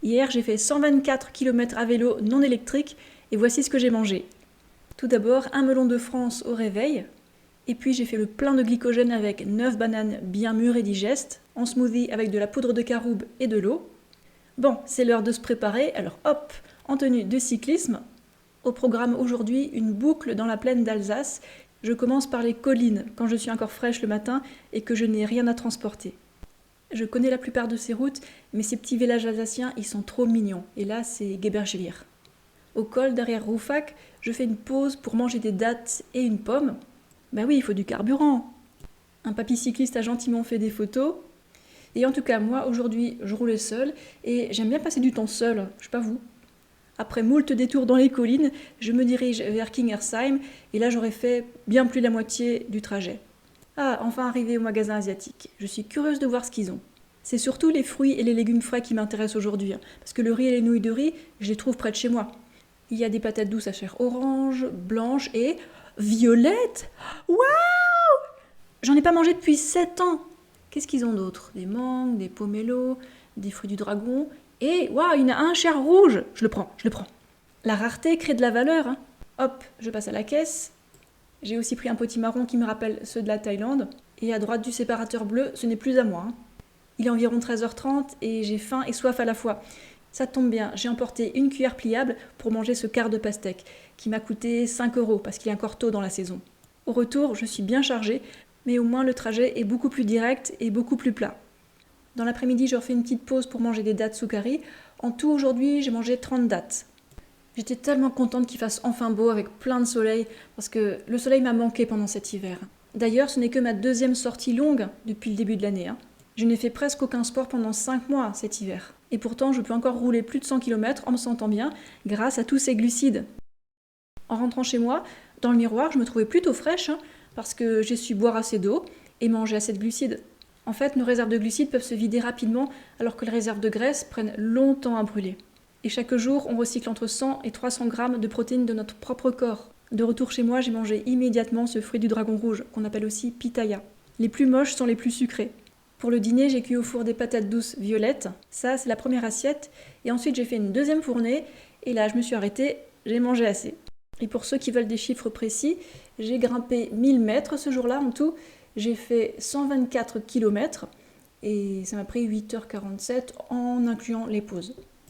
Hier, j'ai fait 124 km à vélo non électrique et voici ce que j'ai mangé. Tout d'abord, un melon de France au réveil. Et puis j'ai fait le plein de glycogène avec 9 bananes bien mûres et digestes, en smoothie avec de la poudre de caroube et de l'eau. Bon, c'est l'heure de se préparer, alors hop, en tenue de cyclisme. Au programme aujourd'hui, une boucle dans la plaine d'Alsace. Je commence par les collines, quand je suis encore fraîche le matin et que je n'ai rien à transporter. Je connais la plupart de ces routes, mais ces petits villages alsaciens, ils sont trop mignons. Et là, c'est Gebergelier. Au col derrière Rouffach, je fais une pause pour manger des dattes et une pomme. Ben oui, il faut du carburant. Un papy cycliste a gentiment fait des photos. Et en tout cas, moi, aujourd'hui, je roulais seule et j'aime bien passer du temps seule, je sais pas vous. Après moult détours dans les collines, je me dirige vers Kingersheim et là, j'aurais fait bien plus de la moitié du trajet. Ah, enfin arrivé au magasin asiatique. Je suis curieuse de voir ce qu'ils ont. C'est surtout les fruits et les légumes frais qui m'intéressent aujourd'hui, parce que le riz et les nouilles de riz, je les trouve près de chez moi. Il y a des patates douces à chair orange, blanche et violette. Waouh! J'en ai pas mangé depuis 7 ans. Qu'est-ce qu'ils ont d'autre? Des mangues, des pomelos, des fruits du dragon. Et waouh, il y en a un chair rouge. Je le prends. La rareté crée de la valeur, hein. Hop, je passe à la caisse. J'ai aussi pris un potimarron qui me rappelle ceux de la Thaïlande. Et à droite du séparateur bleu, ce n'est plus à moi, hein. Il est environ 13h30 et j'ai faim et soif à la fois. Ça tombe bien, j'ai emporté une cuillère pliable pour manger ce quart de pastèque, qui m'a coûté 5 € parce qu'il est encore tôt dans la saison. Au retour, je suis bien chargée, mais au moins le trajet est beaucoup plus direct et beaucoup plus plat. Dans l'après-midi, je refais une petite pause pour manger des dattes sous curry. En tout, aujourd'hui, j'ai mangé 30 dattes. J'étais tellement contente qu'il fasse enfin beau avec plein de soleil, parce que le soleil m'a manqué pendant cet hiver. D'ailleurs, ce n'est que ma deuxième sortie longue depuis le début de l'année. Je n'ai fait presque aucun sport pendant 5 mois cet hiver. Et pourtant, je peux encore rouler plus de 100 km en me sentant bien grâce à tous ces glucides. En rentrant chez moi, dans le miroir, je me trouvais plutôt fraîche parce que j'ai su boire assez d'eau et manger assez de glucides. En fait, nos réserves de glucides peuvent se vider rapidement alors que les réserves de graisse prennent longtemps à brûler. Et chaque jour, on recycle entre 100 et 300 grammes de protéines de notre propre corps. De retour chez moi, j'ai mangé immédiatement ce fruit du dragon rouge, qu'on appelle aussi pitaya. Les plus moches sont les plus sucrés. Pour le dîner, j'ai cuit au four des patates douces violettes. Ça, c'est la première assiette. Et ensuite, j'ai fait une deuxième fournée. Et là, je me suis arrêtée. J'ai mangé assez. Et pour ceux qui veulent des chiffres précis, j'ai grimpé 1000 mètres ce jour-là en tout. J'ai fait 124 km. Et ça m'a pris 8h47 en incluant les pauses.